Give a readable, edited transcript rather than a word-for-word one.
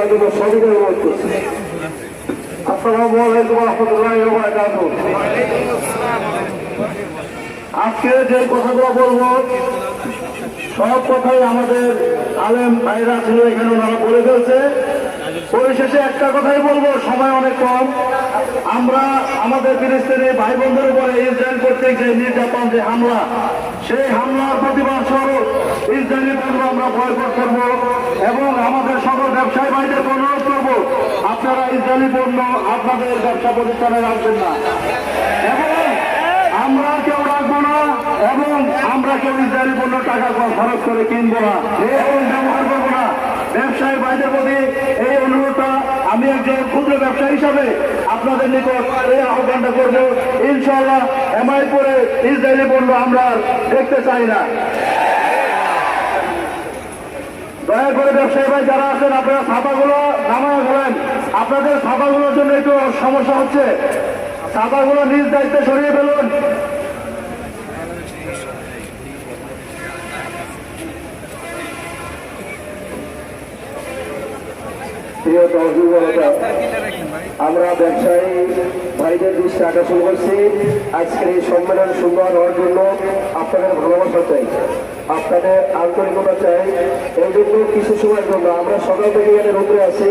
করার জন্য সবাইকে অনুরোধ করছি। আসসালামু আলাইকুম ওয়া রাহমাতুল্লাহি ওয়া বারাকাতুহু। আজকে যে কথাগুলো বলবো সব কথাই আমাদের আলেম ভাইরা ছিল এখানে ওনারা বলে ফেলছে। পরিশেষে একটা কথাই বলবো, সময় অনেক কম। আমরা আমাদের ফিলিস্তিনি ভাই বোনদের উপরে ইসরায়েল কর্তৃক যে নির্যাতন, যে হামলা, সেই হামলার প্রতিবাদ স্বরূপ ইসরায়েলি পণ্য আমরা বয়কট করব এবং আমাদের সকল ব্যবসায়ী ভাইদেরকে অনুরোধ করব, আপনারা ইসরায়েলি পণ্য আপনাদের ব্যবসা প্রতিষ্ঠানে রাখবেন না এবং আমরা কেউ রাখবো না এবং আমরা কেউ ইসরায়েলি পণ্য টাকা খরচ করে কিনবো না এবং ব্যবহার করবো না। ব্যবসায়ী ভাইদের প্রতি এই অনুরোধটা আমি একজন ক্ষুদ্র ব্যবসায়ী হিসাবে আপনাদের নিকট এই আহ্বানটা করবো। ইনশাআল্লাহ এমআই পরে ইসরায়েলি পণ্য আমরা দেখতে চাই না। দয়া করে ব্যবসায়ী ভাই যারা আছেন আপনারা ছাপাগুলো নামায় ফেলেন। আপনাদের ছাপাগুলোর জন্য একটু সমস্যা হচ্ছে, ছাপাগুলো নিজ দায়িত্বে সরিয়ে ফেলুন। আমরা ব্যবসায়ী ভাইদের দৃষ্টি আকর্ষণ করছি। আজকের এই সম্মেলন সুন্দর হওয়ার জন্য আপনাদের ভালোবাসা চাই, আপনাদের আন্তরিকতা চাই। এই জন্য কিছু সময়ের জন্য আমরা সকাল থেকে এখানে রোদে আছি।